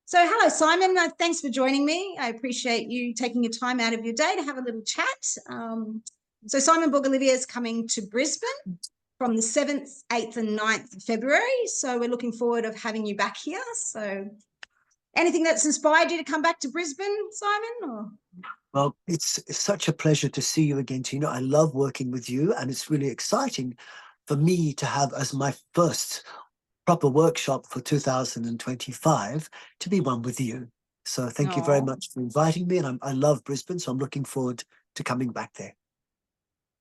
So, hello, Simon. Thanks for joining me. I appreciate you taking your time out of your day to have a little chat. Simon Borg-Oliver is coming to Brisbane from the 7th, 8th and 9th of February. So we're looking forward of having you back here. So anything that's inspired you to come back to Brisbane, Simon? Or? Well, it's such a pleasure to see you again, Tina. I love working with you, and it's really exciting for me to have as my first proper workshop for 2025 to be one with you. So thank you very much for inviting me, and I love Brisbane, so I'm looking forward to coming back there.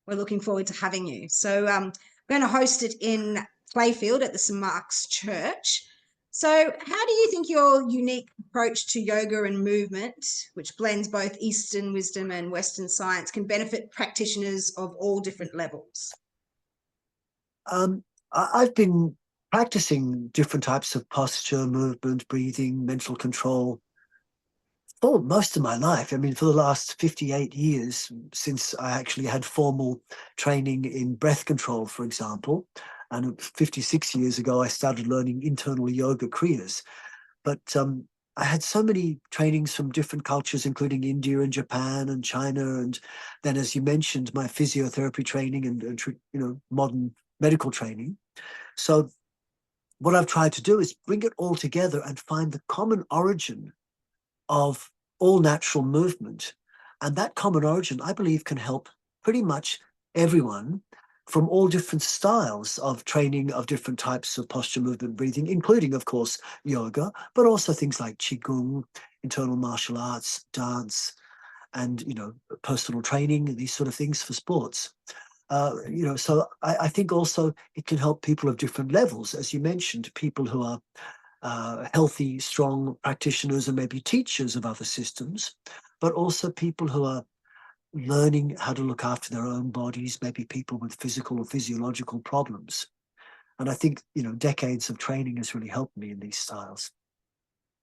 We're looking forward to having you. So we're going to host it in Playfield at the St. Mark's Church. So how do you think your unique approach to yoga and movement, which blends both Eastern wisdom and Western science, can benefit practitioners of all different levels? I've been practicing different types of posture, movement, breathing, mental control for most of my life. I mean, for the last 58 years, since I actually had formal training in breath control, for example. And 56 years ago, I started learning internal yoga kriyas. But I had so many trainings from different cultures, including India and Japan and China. And then, as you mentioned, my physiotherapy training and modern medical training. So what I've tried to do is bring it all together and find the common origin of all natural movement. And that common origin, I believe, can help pretty much everyone from all different styles of training of different types of posture, movement, breathing, including, of course, yoga, but also things like qigong, internal martial arts, dance, and, personal training, these sort of things for sports. So I think also it can help people of different levels, as you mentioned, people who are healthy, strong practitioners and maybe teachers of other systems, but also people who are learning how to look after their own bodies, maybe people with physical or physiological problems. And I think, decades of training has really helped me in these styles.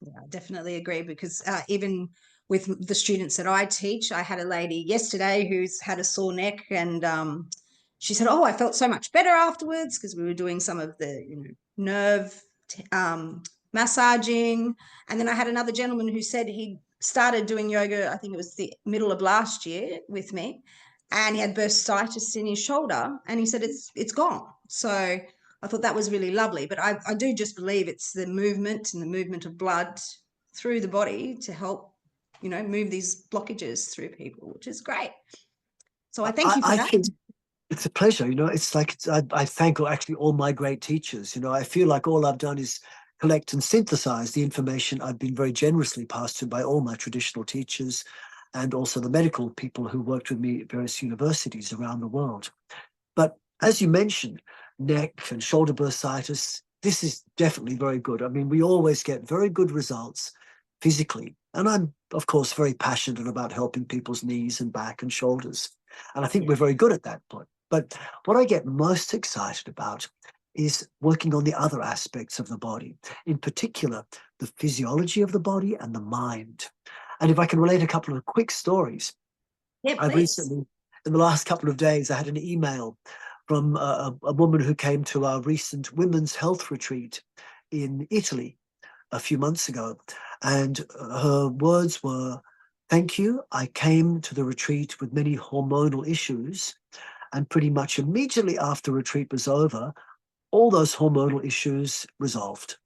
Yeah, I definitely agree, because even with the students that I teach, I had a lady yesterday who's had a sore neck, and she said, "Oh, I felt so much better afterwards," because we were doing some of the nerve massaging. And then I had another gentleman who said he started doing yoga, I think it was the middle of last year with me, and he had bursitis in his shoulder, and he said it's gone. So I thought that was really lovely. But I do just believe it's the movement and the movement of blood through the body to help, move these blockages through people, which is great. So I thank you for that. Think it's a pleasure. It's like I thank actually all my great teachers. I feel like all I've done is collect and synthesize the information I've been very generously passed to by all my traditional teachers and also the medical people who worked with me at various universities around the world. But as you mentioned, neck and shoulder bursitis, this is definitely very good. I mean, we always get very good results physically. And I'm, of course, very passionate about helping people's knees and back and shoulders. And I think we're very good at that point. But what I get most excited about is working on the other aspects of the body, in particular, the physiology of the body and the mind. And if I can relate a couple of quick stories, I recently, in the last couple of days, I had an email from a woman who came to our recent women's health retreat in Italy a few months ago. And her words were, "Thank you. I came to the retreat with many hormonal issues. And pretty much immediately after retreat was over, all those hormonal issues resolved."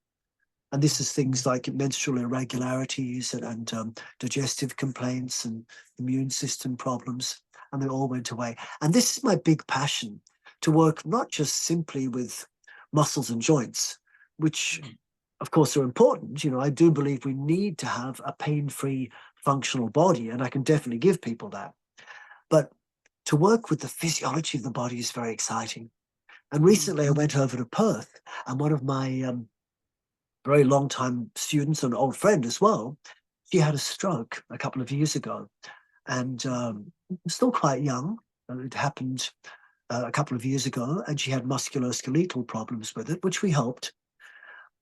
And this is things like menstrual irregularities and digestive complaints and immune system problems. And they all went away. And this is my big passion, to work not just simply with muscles and joints, which of course are important. I do believe we need to have a pain-free functional body, and I can definitely give people that. But to work with the physiology of the body is very exciting. And recently I went over to Perth, and one of my very long-time students, an old friend as well, she had a stroke a couple of years ago, and still quite young. It happened a couple of years ago, and she had musculoskeletal problems with it, which we helped.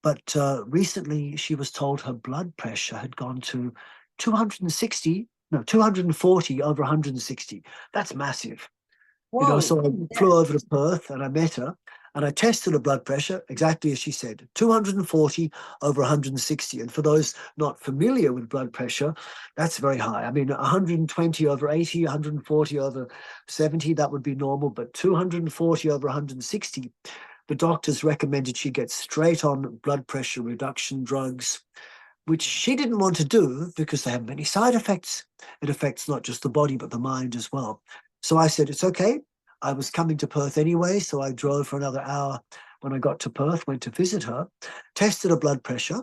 But recently she was told her blood pressure had gone to 240 over 160. That's massive. Whoa. So I flew over to Perth and I met her, And I tested her blood pressure exactly as she said, 240 over 160. And for those not familiar with blood pressure, that's very high. I mean, 120 over 80, 140 over 70, that would be normal, but 240 over 160, the doctors recommended she get straight on blood pressure reduction drugs, which she didn't want to do because they have many side effects. It affects not just the body, but the mind as well. So I said, it's okay. I was coming to Perth anyway, so I drove for another hour when I got to Perth, went to visit her, tested her blood pressure,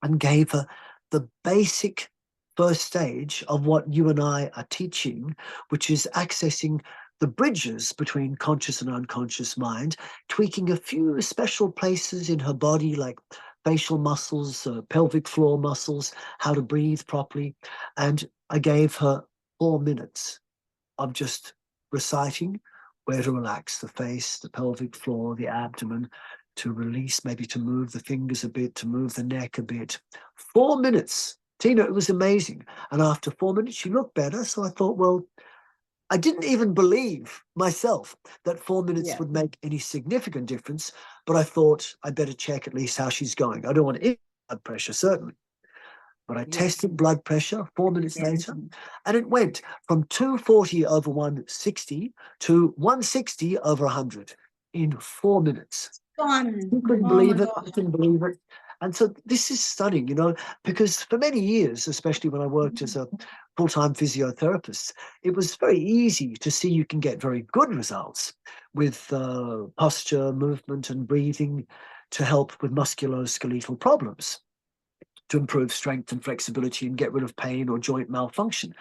and gave her the basic first stage of what you and I are teaching, which is accessing the bridges between conscious and unconscious mind, tweaking a few special places in her body like facial muscles, pelvic floor muscles, how to breathe properly. And I gave her 4 minutes of just reciting where to relax the face, the pelvic floor, the abdomen, to release, maybe to move the fingers a bit, to move the neck a bit. 4 minutes. Tina, it was amazing. And after 4 minutes, she looked better. So I thought, well, I didn't even believe myself that 4 minutes would make any significant difference, but I thought I'd better check at least how she's going. I don't want to blood pressure, certainly. But I tested blood pressure 4 minutes later, and it went from 240 over 160 to 160 over 100 in 4 minutes. You couldn't believe it. I couldn't believe it. And so this is stunning, you know, because for many years, especially when I worked as a full-time physiotherapist, it was very easy to see you can get very good results with posture, movement, and breathing to help with musculoskeletal problems, to improve strength and flexibility and get rid of pain or joint malfunction.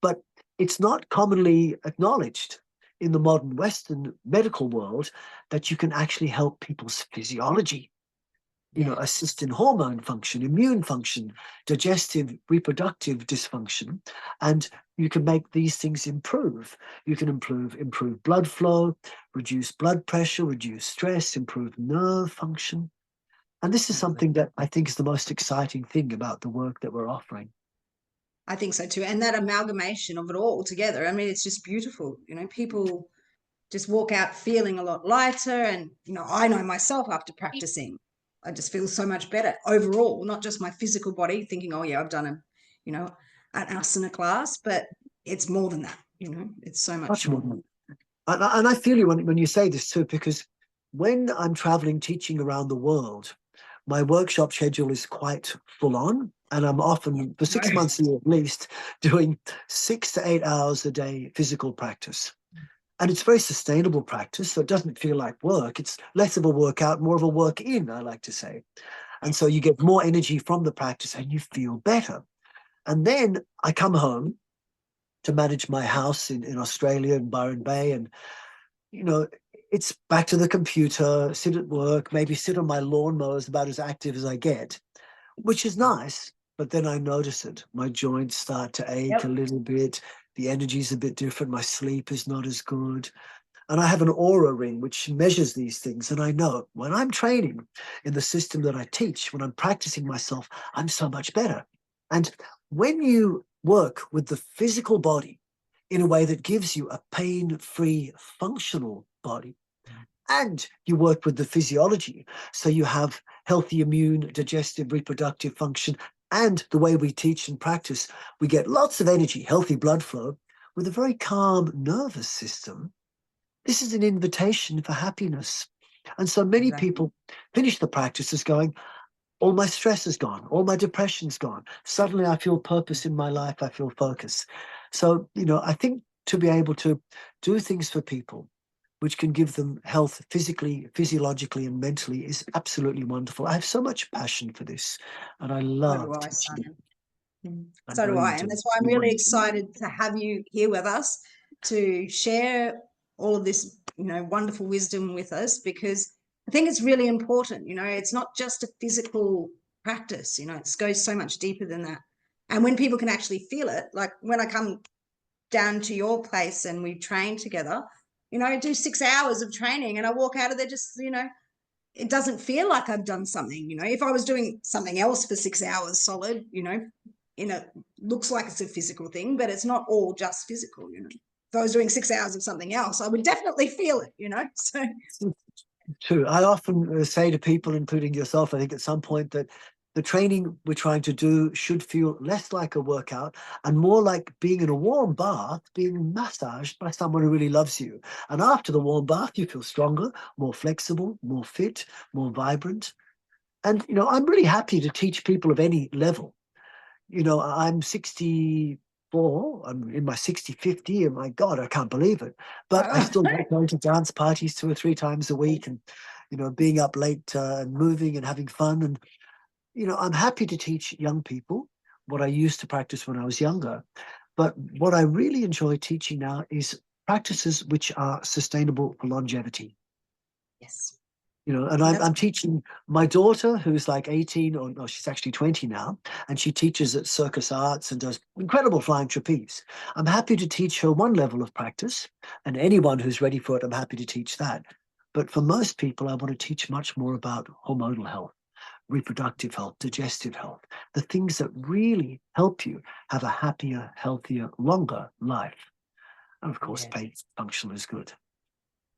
But it's not commonly acknowledged in the modern Western medical world that you can actually help people's physiology, you know, assist in hormone function, immune function, digestive, reproductive dysfunction, and you can make these things improve. You can improve blood flow, reduce blood pressure, reduce stress, improve nerve function. And this is something that I think is the most exciting thing about the work that we're offering. I think so too. And that amalgamation of it all together, I mean, it's just beautiful. You know, people just walk out feeling a lot lighter. And, you know, I know myself after practicing, I just feel so much better overall, not just my physical body thinking, oh yeah, I've done you know, an asana class, but it's more than that, you know, it's so much more. And I feel you when you say this too, because when I'm traveling, teaching around the world, my workshop schedule is quite full on. And I'm often, for 6 months a year at least, doing 6 to 8 hours a day physical practice. And it's very sustainable practice, so it doesn't feel like work. It's less of a workout, more of a work in, I like to say. And so you get more energy from the practice and you feel better. And then I come home to manage my house in Australia, in Byron Bay. And, you know, it's back to the computer, sit at work, maybe sit on my lawnmower, is about as active as I get, which is nice. But then I notice it. My joints start to ache a little bit. The energy's a bit different. My sleep is not as good. And I have an aura ring which measures these things. And I know when I'm training in the system that I teach, when I'm practicing myself, I'm so much better. And when you work with the physical body in a way that gives you a pain-free, functional body, and you work with the physiology, so you have healthy immune, digestive, reproductive function, and the way we teach and practice, we get lots of energy, healthy blood flow, with a very calm nervous system. This is an invitation for happiness. And so many people finish the practices going, all my stress is gone, all my depression's gone. Suddenly I feel purpose in my life, I feel focus. So, you know, I think to be able to do things for people which can give them health physically, physiologically, and mentally is absolutely wonderful. I have so much passion for this, and I love teaching. So do I. And that's why I'm really excited to have you here with us to share all of this, you know, wonderful wisdom with us, because I think it's really important. You know, it's not just a physical practice, you know, it goes so much deeper than that. And when people can actually feel it, like when I come down to your place and we train together, you know, I do 6 hours of training and I walk out of there just, you know, it doesn't feel like I've done something. You know, if I was doing something else for 6 hours solid, you know, looks like it's a physical thing, but it's not all just physical, you know. If I was doing 6 hours of something else, I would definitely feel it, you know. So True. I often say to people, including yourself, I think at some point, that the training we're trying to do should feel less like a workout and more like being in a warm bath, being massaged by someone who really loves you. And after the warm bath, you feel stronger, more flexible, more fit, more vibrant. And, you know, I'm really happy to teach people of any level. You know, I'm 64, I'm in my 65th year. My God, I can't believe it. But I still like going to dance parties 2 or 3 times a week and, you know, being up late and moving and having fun. And, you know, I'm happy to teach young people what I used to practice when I was younger. But what I really enjoy teaching now is practices which are sustainable for longevity. Yes. You know, and I'm teaching my daughter, who's like 18, or no, she's actually 20 now, and she teaches at Circus Arts and does incredible flying trapeze. I'm happy to teach her one level of practice, and anyone who's ready for it, I'm happy to teach that. But for most people, I want to teach much more about hormonal health, reproductive health, digestive health, the things that really help you have a happier, healthier, longer life. And of course, pain function is good.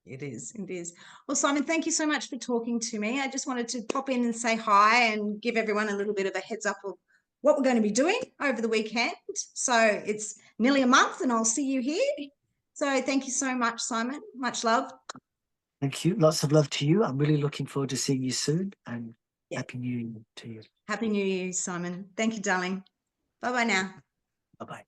It is. It is. Well, Simon, thank you so much for talking to me. I just wanted to pop in and say hi and give everyone a little bit of a heads up of what we're going to be doing over the weekend. So it's nearly a month and I'll see you here. So thank you so much, Simon. Much love. Thank you. Lots of love to you. I'm really looking forward to seeing you soon, and Happy New Year to you. Happy New Year, Simon. Thank you, darling. Bye-bye now. Bye-bye.